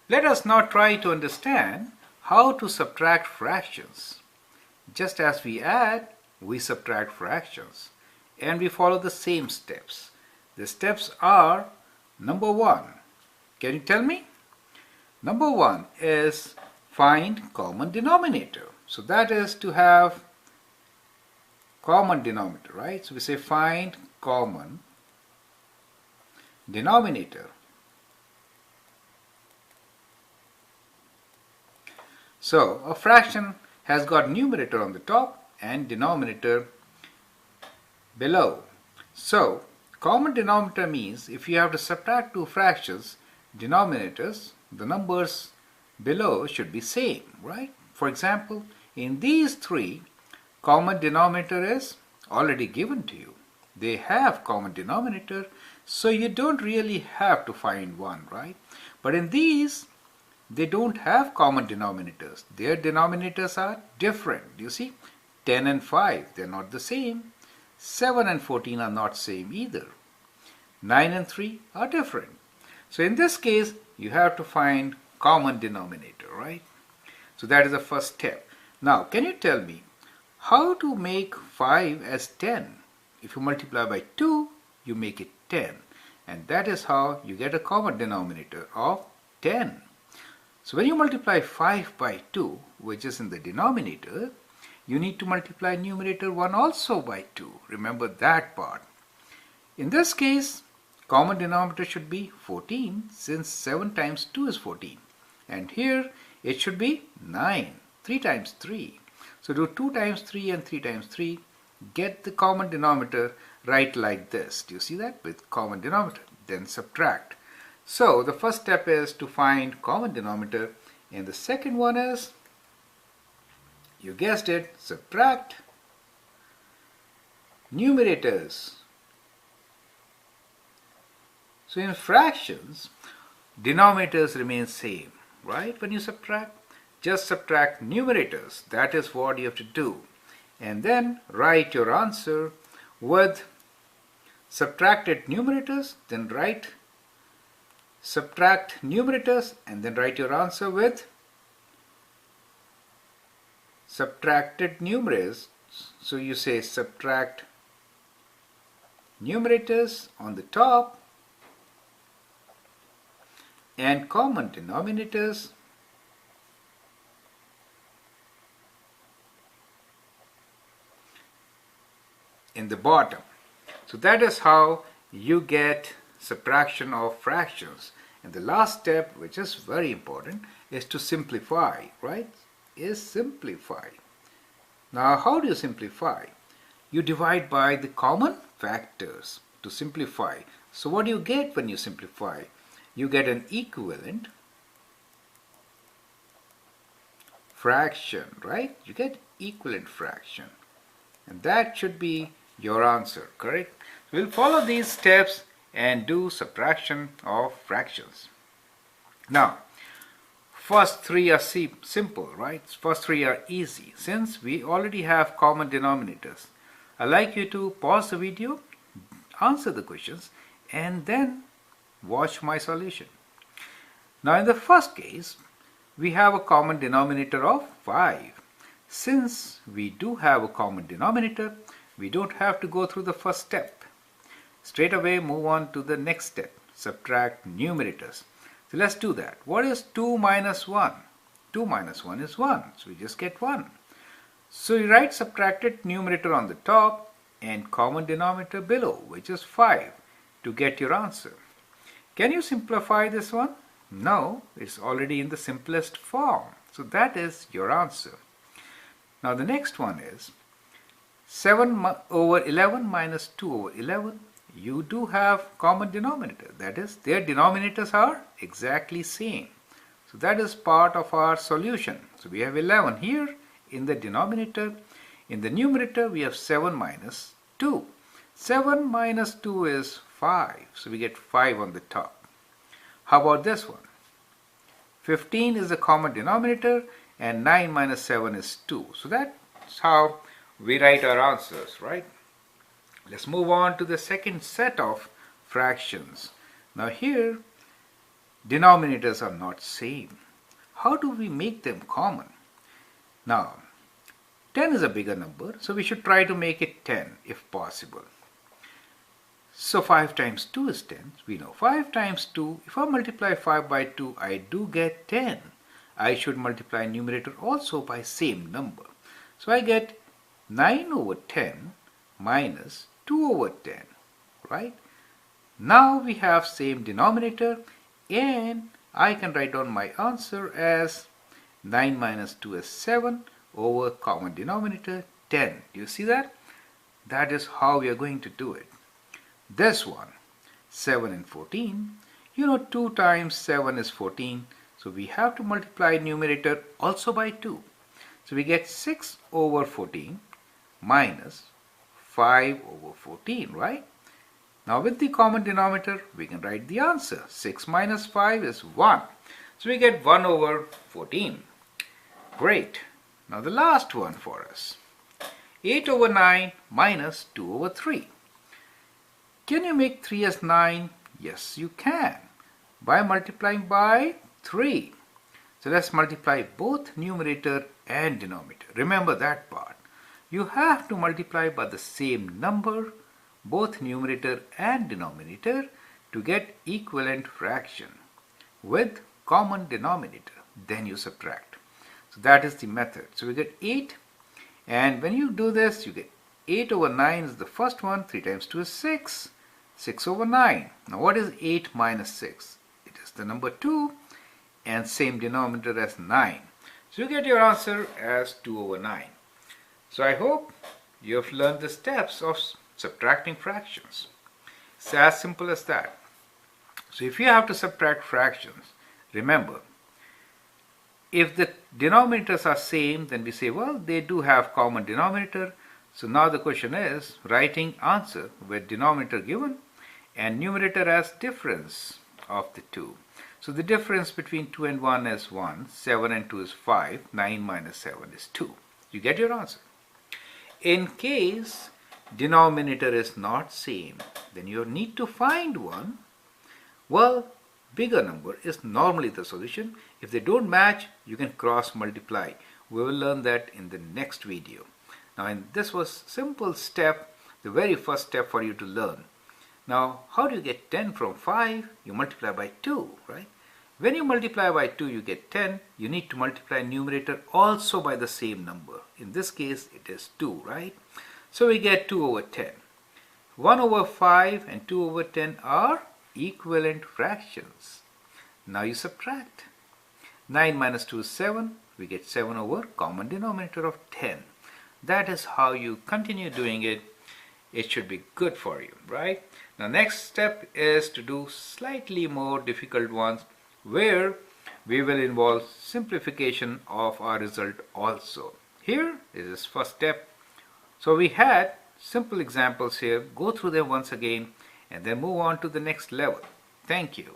Let us now try to understand how to subtract fractions. Just as we add, we subtract fractions, and we follow the same steps. The steps are: number one, can you tell me? Number one is find common denominator. So that is to have common denominator, right? So we say find common denominator. So a fraction has got numerator on the top and denominator below. So common denominator means if you have to subtract two fractions, denominators, the numbers below should be same, right? For example, in these three, common denominator is already given to you. They have common denominator, so you don't really have to find one, right? But in these, they don't have common denominators. Their denominators are different. You see, 10 and 5, they're not the same. 7 and 14 are not same either. 9 and 3 are different. So in this case, you have to find common denominator, right? So that is the first step. Now, can you tell me how to make 5 as 10? If you multiply by 2, you make it 10. And that is how you get a common denominator of 10. So when you multiply 5 by 2, which is in the denominator, you need to multiply numerator 1 also by 2. Remember that part. In this case, common denominator should be 14, since 7 times 2 is 14. And here it should be 9, 3 times 3. So do 2 times 3 and 3 times 3. Get the common denominator right like this. Do you see that? With common denominator. Then subtract. So the first step is to find common denominator, and the second one is, you guessed it, subtract numerators. So in fractions, denominators remain same, right? When you subtract, just subtract numerators. That is what you have to do. And then write your answer with subtracted numerators, then write subtract numerators, and then write your answer with subtracted numerators. So you say subtract numerators on the top and common denominators in the bottom. So that is how you get subtraction of fractions. And the last step, which is very important, is to simplify, right? Is simplify. Now how do you simplify? You divide by the common factors to simplify. So what do you get when you simplify? You get an equivalent fraction, right? You get equivalent fraction. And that should be your answer, correct? We'll follow these steps and do subtraction of fractions. Now, first three are simple, right? First three are easy since we already have common denominators. I'd like you to pause the video, answer the questions, and then watch my solution. Now in the first case, we have a common denominator of 5. Since we do have a common denominator, we don't have to go through the first step. Straight away move on to the next step, subtract numerators. So let's do that. What is 2 minus 1? 2 minus 1 is 1, so we just get 1. So you write subtracted numerator on the top and common denominator below, which is 5, to get your answer. Can you simplify this one? No, it's already in the simplest form. So that is your answer. Now the next one is 7 over 11 minus 2 over 11. You do have common denominator. That is, their denominators are exactly same. So that is part of our solution. So we have 11 here in the denominator. In the numerator, we have 7 minus 2. 7 minus 2 is 5. So we get 5 on the top. How about this one? 15 is the common denominator and 9 minus 7 is 2. So that's how we write our answers, right? Let's move on to the second set of fractions. Now here denominators are not same. How do we make them common? Now, 10 is a bigger number, so we should try to make it 10 if possible. So 5 times 2 is 10. We know 5 times 2, if I multiply 5 by 2, I do get 10. I should multiply numerator also by same number. So I get 9 over 10 minus 2 over 10, right? Now we have same denominator, and I can write down my answer as 9 minus 2 is 7 over common denominator 10. Do you see that? That is how we are going to do it. This one, 7 and 14, 2 times 7 is 14, so we have to multiply numerator also by 2. So we get 6 over 14 minus 5 over 14, right? Now with the common denominator, we can write the answer. 6 minus 5 is 1. So we get 1 over 14. Great. Now the last one for us. 8 over 9 minus 2 over 3. Can you make 3 as 9? Yes, you can. By multiplying by 3. So let's multiply both numerator and denominator. Remember that part. You have to multiply by the same number, both numerator and denominator, to get equivalent fraction with common denominator. Then you subtract. So that is the method. So we get 8, and when you do this, you get 8 over 9 is the first one. 3 times 2 is 6. 6 over 9. Now what is 8 minus 6? It is the number 2, and same denominator as 9. So you get your answer as 2 over 9. So I hope you have learned the steps of subtracting fractions. It's as simple as that. So if you have to subtract fractions, remember, if the denominators are same, then we say, well, they do have common denominator. So now the question is writing answer with denominator given and numerator as difference of the two. So the difference between 2 and 1 is 1, 7 and 2 is 5, 9 minus 7 is 2. You get your answer. In case denominator is not same, then you need to find one. Well, bigger number is normally the solution. If they don't match, you can cross multiply. We will learn that in the next video. Now, this was simple step, the very first step for you to learn. Now, how do you get 10 from 5? You multiply by 2, right? When you multiply by 2, you get 10. You need to multiply numerator also by the same number. In this case, it is 2, right? So we get 2 over 10. 1 over 5 and 2 over 10 are equivalent fractions. Now you subtract. 9 minus 2 is 7. We get 7 over common denominator of 10. That is how you continue doing it. It should be good for you, right? Now next step is to do slightly more difficult ones where we will involve simplification of our result also. Here is this first step. So we had simple examples here. Go through them once again and then move on to the next level. Thank you.